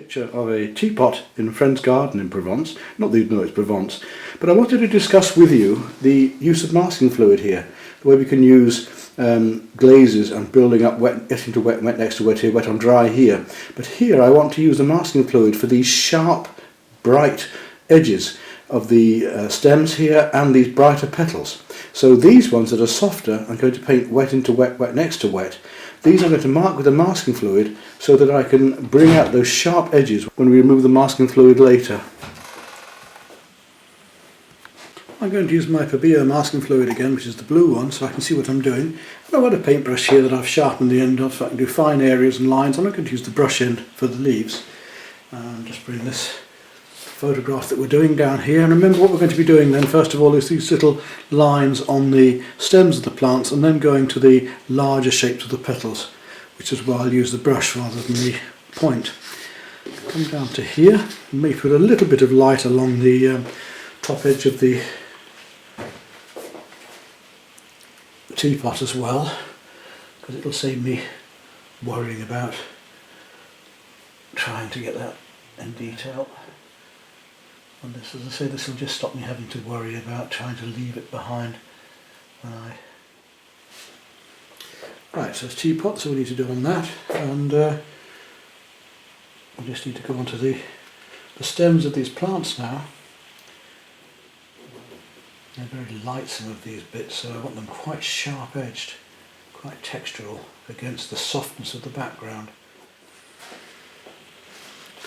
picture of a teapot in a friend's garden in Provence. Not that you know it's Provence, but I wanted to discuss with you the use of masking fluid here, the way we can use glazes and building up wet, getting to wet, wet next to wet here, wet on dry here. But here I want to use the masking fluid for these sharp, bright edges of the stems here and these brighter petals. So these ones that are softer, I'm going to paint wet into wet, wet next to wet. These I'm going to mark with the masking fluid so that I can bring out those sharp edges when we remove the masking fluid later. I'm going to use my Pabio masking fluid again, which is the blue one, so I can see what I'm doing. And I've got a paintbrush here that I've sharpened the end of so I can do fine areas and lines. I'm not going to use the brush end for the leaves. Just bring this photograph that we're doing down here, and remember what we're going to be doing then first of all is these little lines on the stems of the plants, and then going to the larger shapes of the petals, which is why I'll use the brush rather than the point. Come down to here and maybe put a little bit of light along the top edge of the teapot as well, because it'll save me worrying about trying to get that in detail. And this, as I say, this will just stop me having to worry about trying to leave it behind when I... Right, so it's teapot, so we need to do on that, and we just need to go onto the stems of these plants now. They're very light, some of these bits, so I want them quite sharp edged, quite textural against the softness of the background.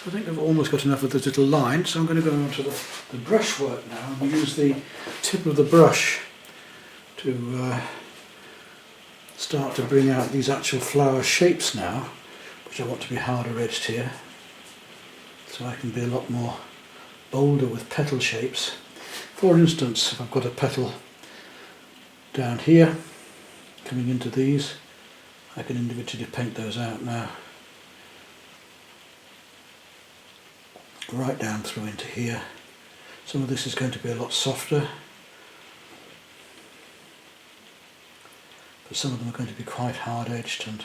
I think I've almost got enough of this little line, so I'm going to go on to the brush work now and use the tip of the brush to start to bring out these actual flower shapes now, which I want to be harder edged here, so I can be a lot more bolder with petal shapes. For instance, if I've got a petal down here coming into these, I can individually paint those out now. Right down through into here. Some of this is going to be a lot softer, but some of them are going to be quite hard edged, and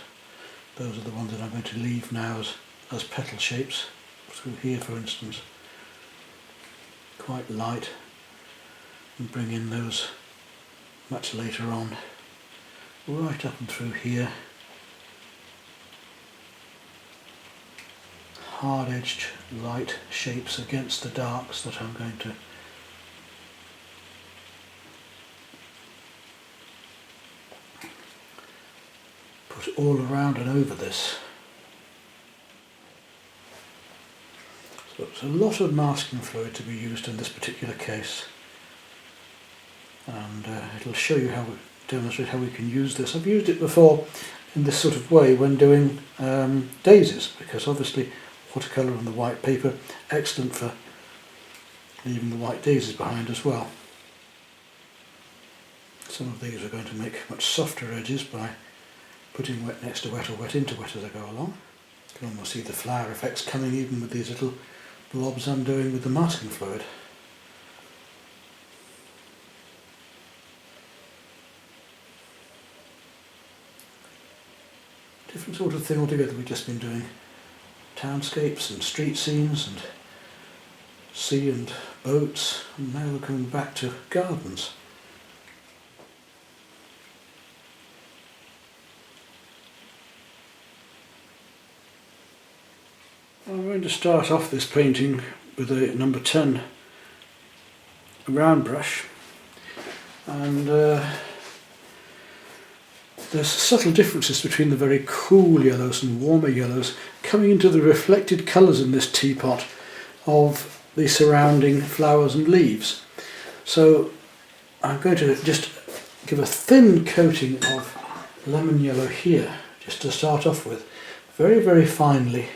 those are the ones that I'm going to leave now as petal shapes through here, for instance. Quite light, and bring in those much later on, right up and through here. Hard-edged light shapes against the darks that I'm going to put all around and over this. So it's a lot of masking fluid to be used in this particular case, and it'll show you how we demonstrate how we can use this. I've used it before in this sort of way when doing daisies, because obviously watercolour on the white paper, excellent for leaving the white daisies behind as well. Some of these are going to make much softer edges by putting wet next to wet or wet into wet as I go along. You can almost see the flower effects coming even with these little blobs I'm doing with the masking fluid. Different sort of thing altogether. We've just been doing townscapes and street scenes and sea and boats, and now we're coming back to gardens. I'm going to start off this painting with a number 10 round brush, and there's subtle differences between the very cool yellows and warmer yellows coming into the reflected colours in this teapot of the surrounding flowers and leaves. So I'm going to just give a thin coating of lemon yellow here, just to start off with, very, very finely,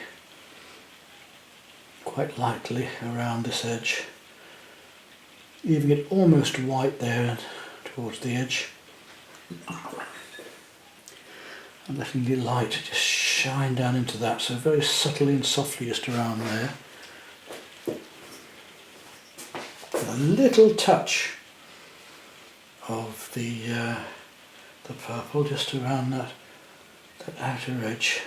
quite lightly around this edge, leaving it almost white there towards the edge, and letting the light just shine down into that, so very subtly and softly just around there. With a little touch of the purple just around that outer edge,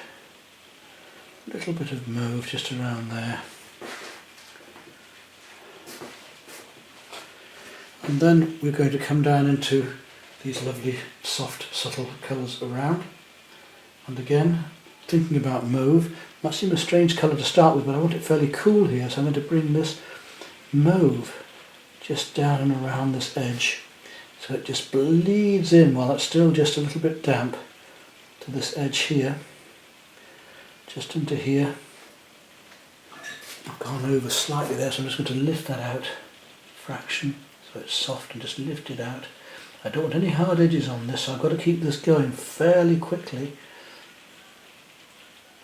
A little bit of mauve just around there. And then we're going to come down into these lovely soft subtle colours around. And again, thinking about mauve, might seem a strange colour to start with, but I want it fairly cool here, so I'm going to bring this mauve just down and around this edge, so it just bleeds in while it's still just a little bit damp to this edge here, just into here. I've gone over slightly there, so I'm just going to lift that out a fraction so it's soft and just lift it out. I don't want any hard edges on this, so I've got to keep this going fairly quickly.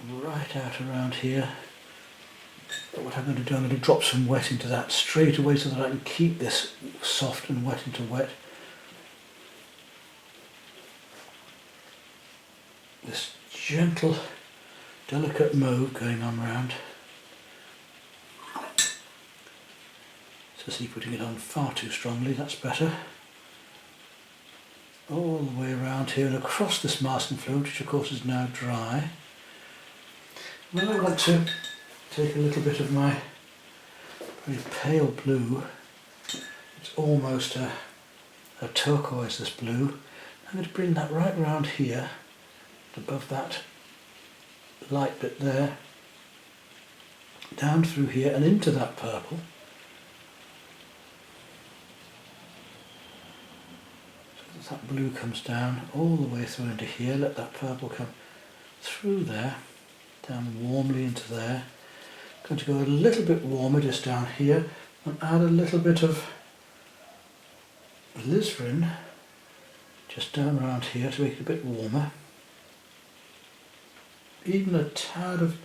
Right out around here. But what I'm going to do, I'm going to drop some wet into that straight away so that I can keep this soft and wet into wet. This gentle, delicate mauve going on round. So see, putting it on far too strongly, that's better. All the way around here and across this masking fluid, which of course is now dry. Then I want to take a little bit of my very pale blue. It's almost a turquoise, this blue. I'm going to bring that right round here, above that light bit there, down through here and into that purple. So that blue comes down all the way through into here, let that purple come through there, down warmly into there. I'm going to go a little bit warmer just down here and add a little bit of alizarin just down around here to make it a bit warmer. Even a tad of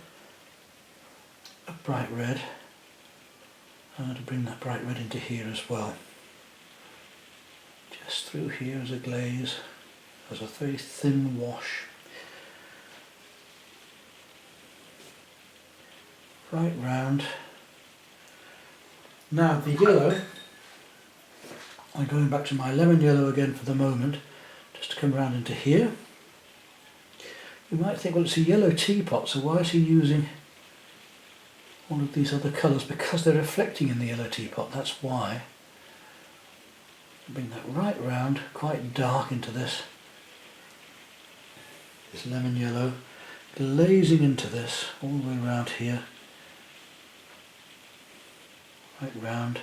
a bright red. I'm going to bring that bright red into here as well. Just through here as a glaze, as a very thin wash. Right round. Now the yellow, I'm going back to my lemon yellow again for the moment, just to come round into here. You might think, well, it's a yellow teapot, so why is he using all of these other colours? Because they're reflecting in the yellow teapot, that's why. Bring that right round, quite dark into this lemon yellow, glazing into this all the way around here. Right round,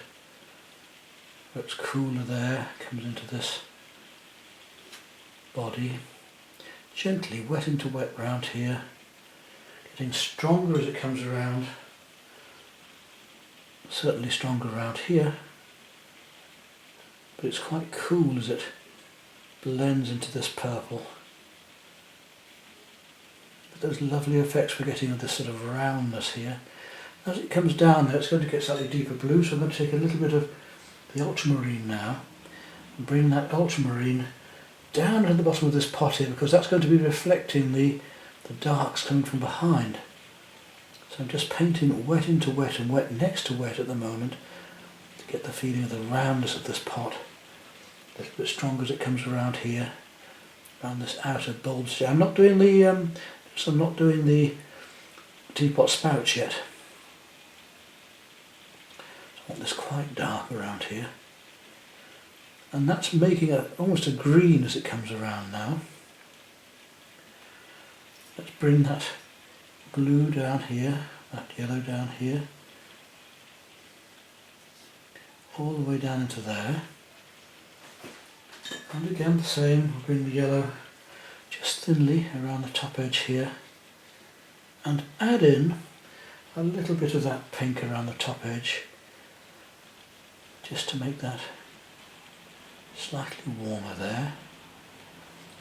where it's cooler there, comes into this body. Gently wet into wet round here, getting stronger as it comes around, certainly stronger around here, but it's quite cool as it blends into this purple. But those lovely effects we're getting of this sort of roundness here. As it comes down there, it's going to get slightly deeper blue, so I'm going to take a little bit of the ultramarine now and bring that ultramarine down at the bottom of this pot here, because that's going to be reflecting the darks coming from behind. So I'm just painting wet into wet and wet next to wet at the moment to get the feeling of the roundness of this pot. A little bit stronger as it comes around here, around this outer bulbs here. I'm not doing the teapot spouts yet. I want this quite dark around here. And that's making almost a green as it comes around now. Let's bring that blue down here, that yellow down here, all the way down into there. And again the same, we'll bring the yellow just thinly around the top edge here and add in a little bit of that pink around the top edge, just to make that slightly warmer there,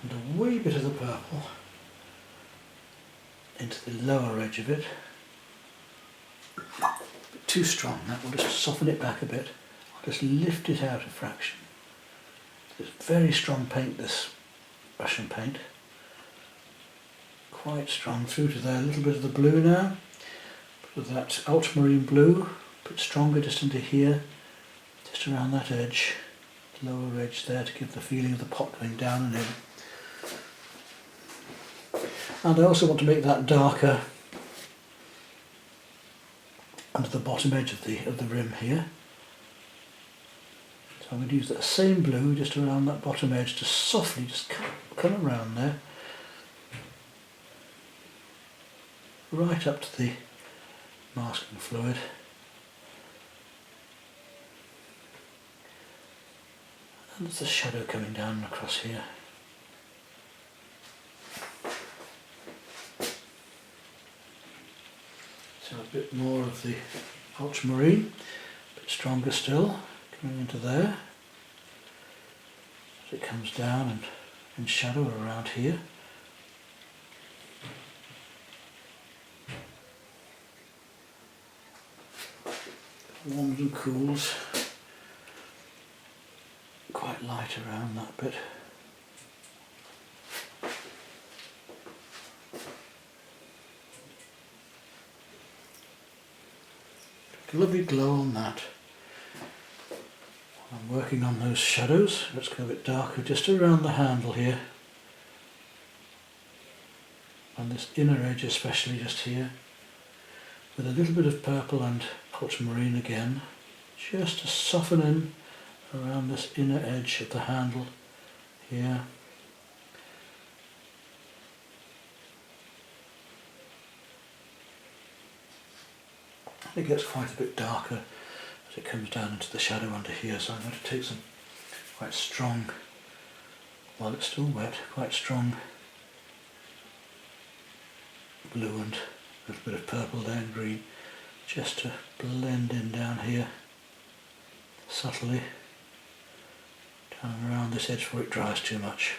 and a wee bit of the purple into the lower edge of it. A bit too strong, that will just soften it back a bit. I'll just lift it out a fraction. It's very strong paint, this Russian paint. Quite strong through to there. A little bit of the blue now. Bit of that ultramarine blue, a bit stronger just into here, just around that edge. Lower edge there to give the feeling of the pot going down and in. And I also want to make that darker onto the bottom edge of the rim here. So I'm going to use that same blue just around that bottom edge to softly just come around there, right up to the masking fluid. And there's the shadow coming down across here. So a bit more of the ultramarine, a bit stronger still, coming into there. As it comes down and in shadow around here. Warms and cools. Quite light around that bit. A lovely glow on that. I'm working on those shadows. Let's go a bit darker just around the handle here. On this inner edge especially, just here. With a little bit of purple and ultramarine again. Just to soften in around this inner edge of the handle here. It gets quite a bit darker as it comes down into the shadow under here, so I'm going to take some quite strong, while it's still wet, quite strong blue and a little bit of purple there and green, just to blend in down here subtly, down and around this edge before it dries too much.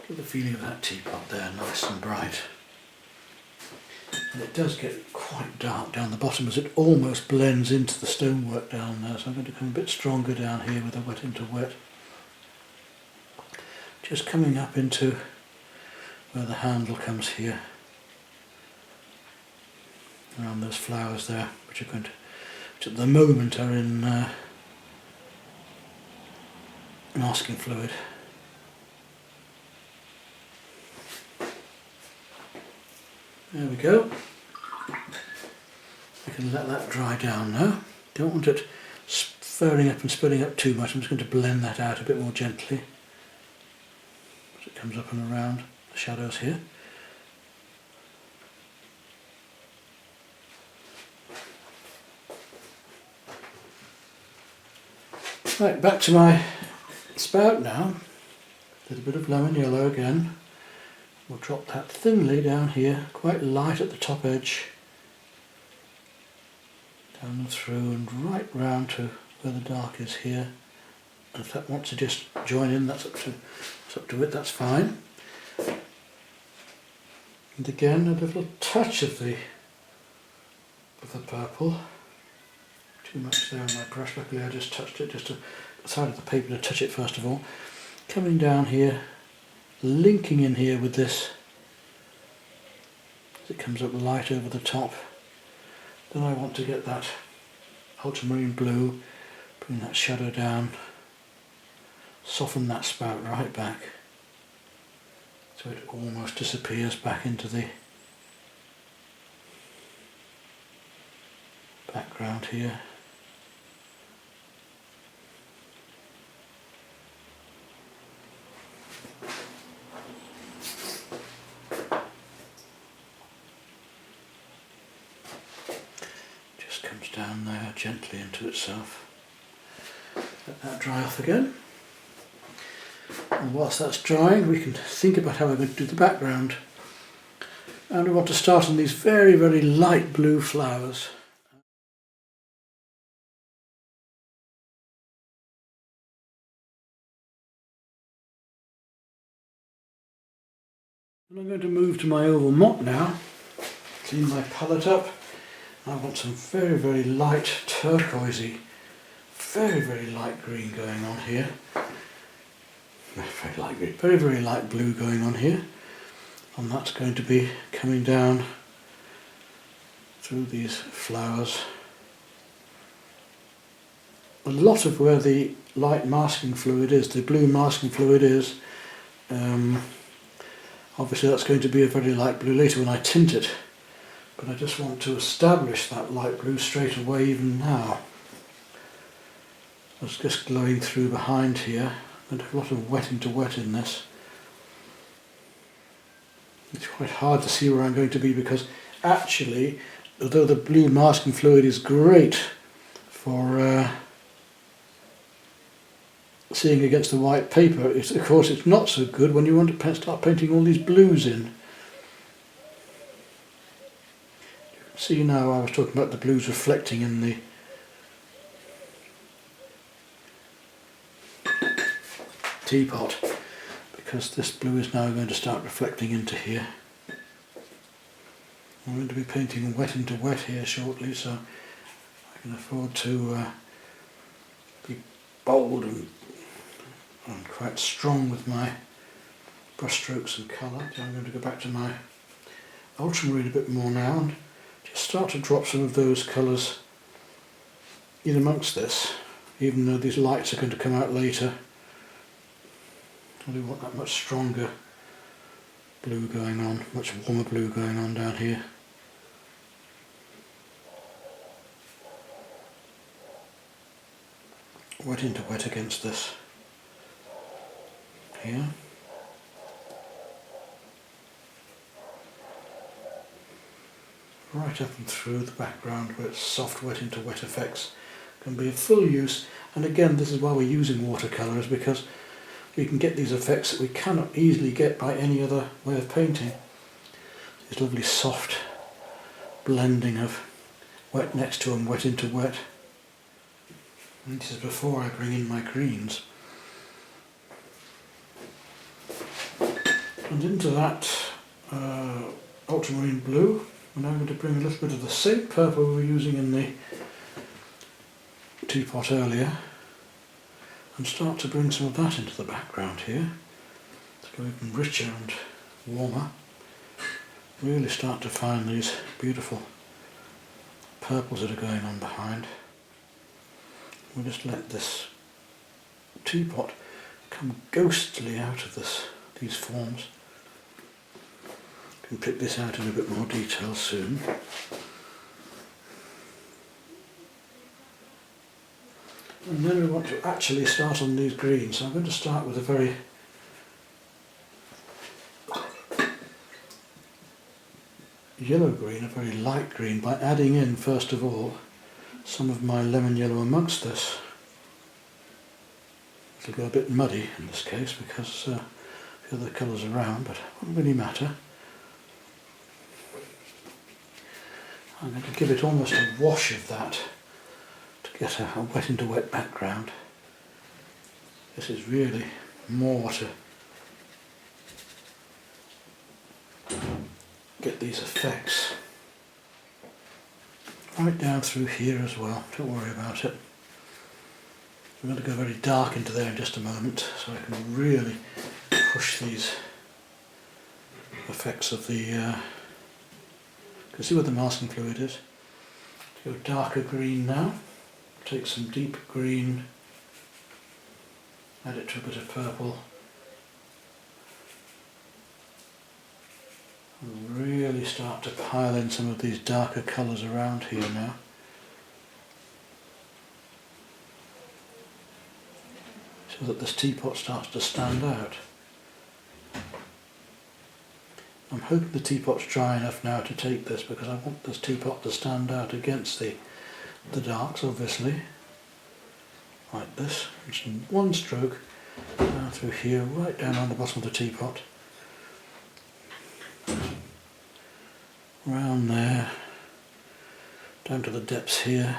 Get the feeling of that teapot there, nice and bright. And it does get quite dark down the bottom as it almost blends into the stonework down there, so I'm going to come a bit stronger down here with a wet into wet. Just coming up into where the handle comes here, around those flowers there, which at the moment are in masking fluid. There we go. I can let that dry down now. Don't want it furring up and spreading up too much. I'm just going to blend that out a bit more gently as it comes up and around the shadows here. Right, back to my spout now. A little bit of lemon yellow again. We'll drop that thinly down here, quite light at the top edge, down and through and right round to where the dark is here. And if that wants to just join in, that's up to it, that's fine. And again, a little touch of the purple. Too much there on my brush, luckily I just touched it, just to the side of the paper to touch it first of all. Coming down here, linking in here with this as it comes up light over the top. Then I want to get that ultramarine blue, bring that shadow down, soften that spout right back so it almost disappears back into the background here. Comes down there gently into itself. Let that dry off again. And whilst that's drying, we can think about how we're going to do the background. And we want to start on these very, very light blue flowers. And I'm going to move to my oval mop now, clean my palette up. I want some very, very light turquoisey, very, very light green going on here. Very light green, very, very light blue going on here. And that's going to be coming down through these flowers. A lot of where the light masking fluid is, the blue masking fluid is, obviously that's going to be a very light blue later when I tint it. but I just want to establish that light blue straight away even now. It's just glowing through behind here, and a lot of wetting to wet in this. It's quite hard to see where I'm going to be because actually, although the blue masking fluid is great for seeing against the white paper, of course it's not so good when you want to start painting all these blues in. You can see now I was talking about the blues reflecting in the teapot, because this blue is now going to start reflecting into here. I'm going to be painting wet into wet here shortly, so I can afford to be bold and quite strong with my brush strokes and colour. So I'm going to go back to my ultramarine a bit more now and just start to drop some of those colours in amongst this, even though these lights are going to come out later. I do want that much stronger blue going on, much warmer blue going on down here. Wet into wet against this here. Right up and through the background where it's soft wet into wet effects can be of full use, and again this is why we're using watercolour, is because we can get these effects that we cannot easily get by any other way of painting. This lovely soft blending of wet next to and wet into wet. And this is before I bring in my greens. And into that ultramarine blue, we're now going to bring a little bit of the same purple we were using in the teapot earlier, and start to bring some of that into the background here to go even richer and warmer. Really start to find these beautiful purples that are going on behind. We'll just let this teapot come ghostly out of these forms. Can pick this out in a bit more detail soon. And then we want to actually start on these greens. So I'm going to start with a very yellow green, a very light green, by adding in first of all some of my lemon yellow amongst this. It'll go a bit muddy in this case because the other colours are around, but it won't really matter. I'm going to give it almost a wash of that to get a wet into wet background. This is really more to get these effects right down through here as well. Don't worry about it. I'm going to go very dark into there in just a moment so I can really push these effects of the you can see where the masking fluid is. Go darker green now. Take some deep green, add it to a bit of purple, and really start to pile in some of these darker colours around here now. So that this teapot starts to stand out. I'm hoping the teapot's dry enough now to take this, because I want this teapot to stand out against the darks, obviously, like this. Just in one stroke down through here, right down on the bottom of the teapot, round there, down to the depths here.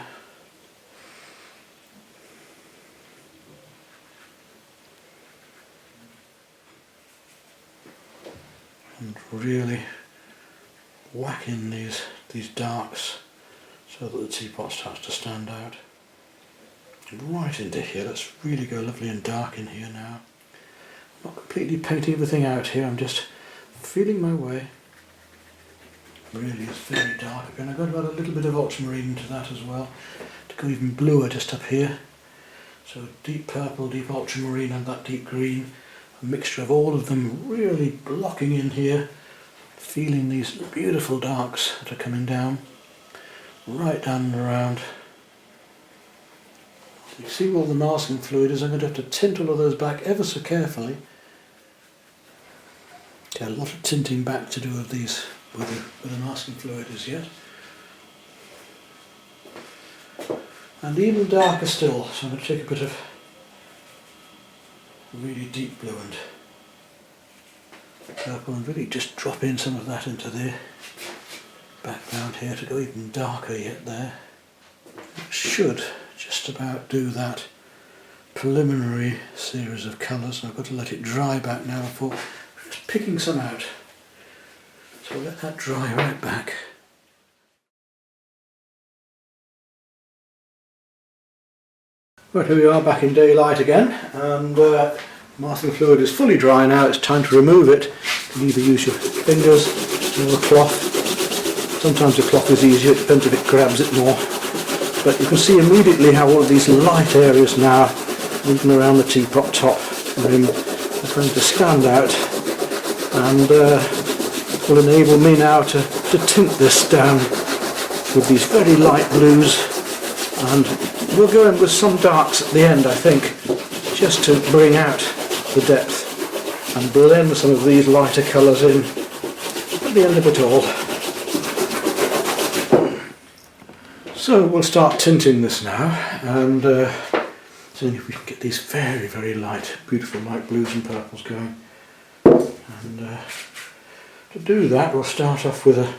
And really whack in these darks so that the teapot starts to stand out. Right into here, let's really go lovely and dark in here now. I'm not completely painting everything out here, I'm just feeling my way. Really is very dark again. I've got about a little bit of ultramarine into that as well, to go even bluer just up here. So deep purple, deep ultramarine and that deep green. A mixture of all of them really blocking in here feeling these beautiful darks that are coming down, right down and around. You see where all the masking fluid is. I'm going to have to tint all of those back ever so carefully. Got a lot of tinting back to do with these, where the masking fluid is yet. And even darker still, so I'm going to take a bit of really deep blue and purple and really just drop in some of that into the background here to go even darker yet there. It should just about do that preliminary series of colours. I've got to let it dry back now before just picking some out. So I'll let that dry right back. Right, here we are back in daylight again, and masking fluid is fully dry now. It's time to remove it. You can either use your fingers or a cloth. Sometimes a cloth is easier, it depends if it grabs it more. But you can see immediately how all of these light areas now, moving around the teapot top rim, are going to stand out, and will enable me now to tint this down with these very light blues, and we'll go in with some darks at the end, I think, just to bring out the depth and blend some of these lighter colours in at the end of it all. So we'll start tinting this now, and seeing if we can get these very, very light, beautiful light blues and purples going. And to do that, we'll start off with a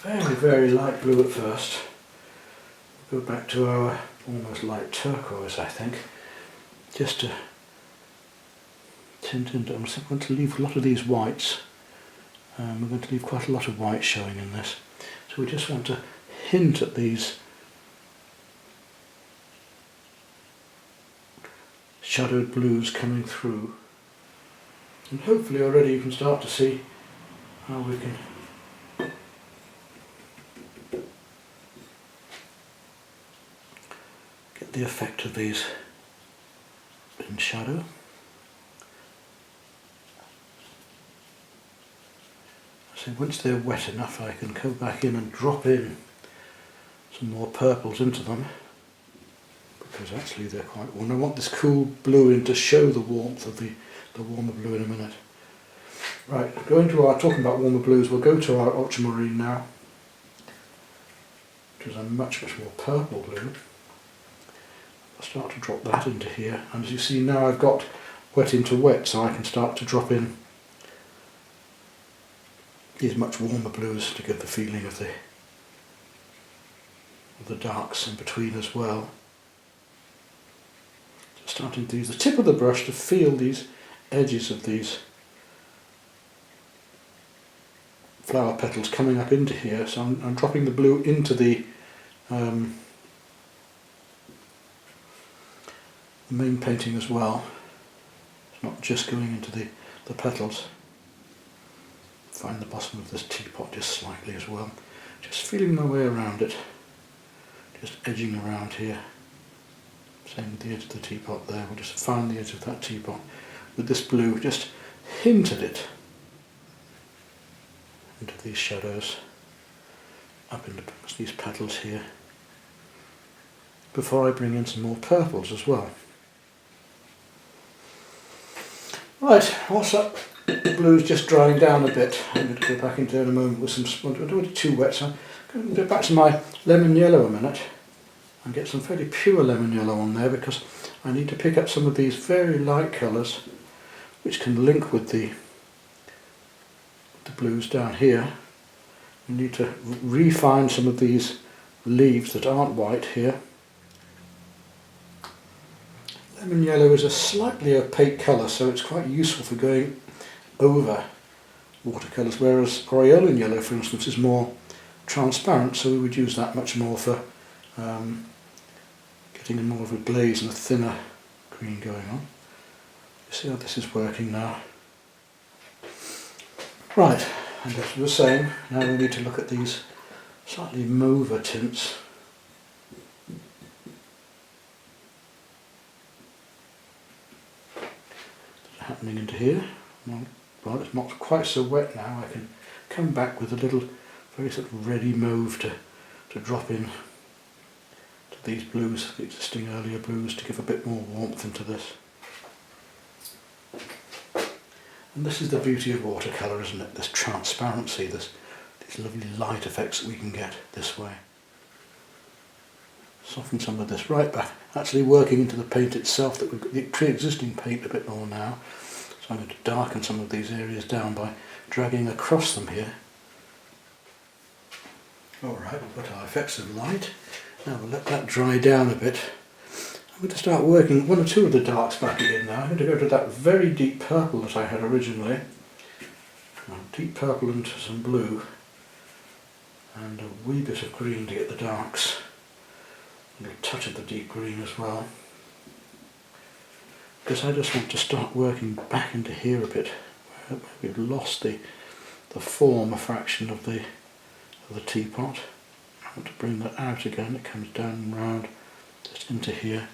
very, very light blue at first. Go back to our almost light turquoise, I think, just to tint into. I'm going to leave a lot of these whites. We're going to leave quite a lot of white showing in this, so we just want to hint at these shadowed blues coming through, and hopefully already you can start to see how we can get the effect of these in shadow. So once they're wet enough, I can go back in and drop in some more purples into them, because actually they're quite warm. I want this cool blue in to show the warmth of the warmer blue in a minute. Right, talking about warmer blues, we'll go to our ultramarine now, which is a much, much more purple blue. I'll start to drop that into here, and as you see now I've got wet into wet, so I can start to drop in these much warmer blues to give the feeling of the darks in between as well. Just starting to use the tip of the brush to feel these edges of these flower petals coming up into here, so I'm dropping the blue into the main painting as well. It's not just going into the petals. Find the bottom of this teapot just slightly as well. Just feeling my way around it. Just edging around here. Same with the edge of the teapot there. We'll just find the edge of that teapot with this blue. Just hint at it into these shadows, up into these petals here, before I bring in some more purples as well. Right, also the blue's just drying down a bit. I'm going to go back into it in a moment with some, I don't want it too wet, so I'm going to go back to my lemon yellow a minute and get some fairly pure lemon yellow on there, because I need to pick up some of these very light colours which can link with the blues down here. We need to refine some of these leaves that aren't white here. Lemon yellow is a slightly opaque colour, so it's quite useful for going over watercolours, whereas Aureolin yellow, for instance, is more transparent, so we would use that much more for getting a more of a glaze and a thinner green going on. You see how this is working now? Right, and as we were saying, now we need to look at these slightly mauve tints. Happening into here. Well, it's not quite so wet now. I can come back with a little very sort of reddy mauve to drop in to these blues, the existing earlier blues, to give a bit more warmth into this. And this is the beauty of watercolour, isn't it? This transparency, these lovely light effects that we can get this way. Soften some of this right back, actually working into the paint itself, that we've got the pre-existing paint a bit more now. So I'm going to darken some of these areas down by dragging across them here. Alright, we've got our effects of light. Now we'll let that dry down a bit. I'm going to start working one or two of the darks back again now. I'm going to go to that very deep purple that I had originally. Deep purple into some blue. And a wee bit of green to get the darks. A little touch of the deep green as well. Because I just want to start working back into here a bit, where we've lost the form a fraction of the teapot. I want to bring that out again. It comes down and round just into here.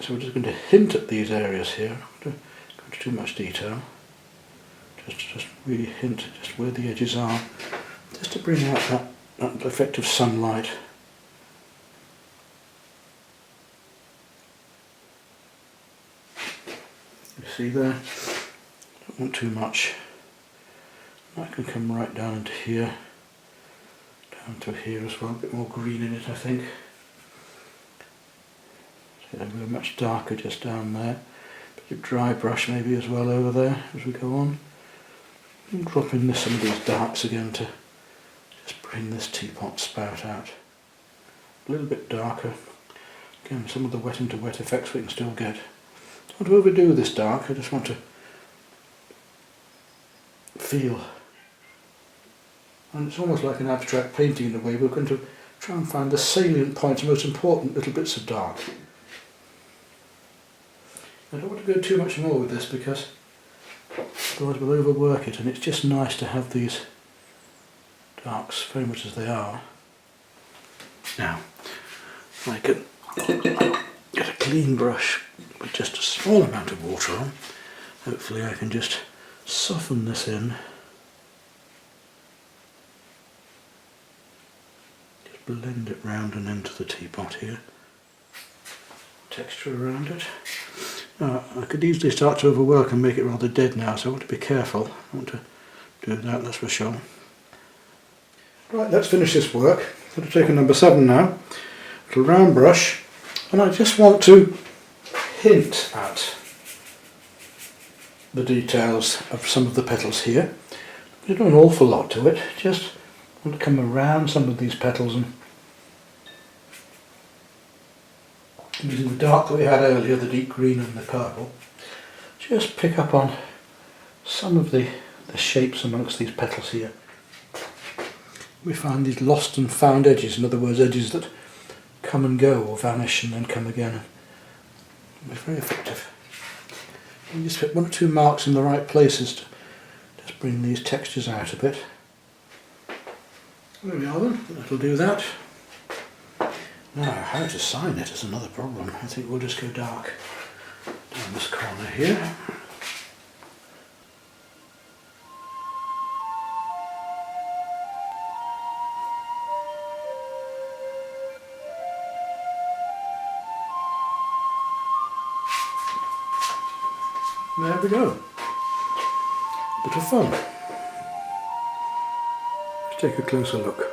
So we're just going to hint at these areas here. I'm not going to go into too much detail. Just really hint just where the edges are, just to bring out that effect of sunlight. You see there? Don't want too much. That can come right down into here, down to here as well. A bit more green in it, I think. So we're much darker just down there. Bit of dry brush maybe as well over there as we go on. And drop in some of these darks again to just bring this teapot spout out. A little bit darker. Again, some of the wet into wet effects we can still get. Don't want to overdo this dark, I just want to feel. And it's almost like an abstract painting in a way. We're going to try and find the salient points, the most important little bits of dark. I don't want to go too much more with this because otherwise we'll overwork it, and it's just nice to have these darks very much as they are. Now, I can get a clean brush with just a small amount of water on. Hopefully I can just soften this in. Just blend it round and into the teapot here. Texture around it. I could easily start to overwork and make it rather dead now, so I want to be careful. I want to do that, that's for sure. Right, let's finish this work. I'm going to take a number 7 now, a little round brush, and I just want to hint at the details of some of the petals here. I don't do an awful lot to it, just want to come around some of these petals and using the dark that we had earlier, the deep green and the purple, just pick up on some of the shapes amongst these petals here. We find these lost and found edges, in other words edges that come and go or vanish and then come again. It's very effective. You just put 1 or 2 marks in the right places to just bring these textures out a bit. There we are then, that'll do that. Now, how to sign it is another problem. I think we'll just go dark down this corner here. There we go. Bit of fun. Let's take a closer look.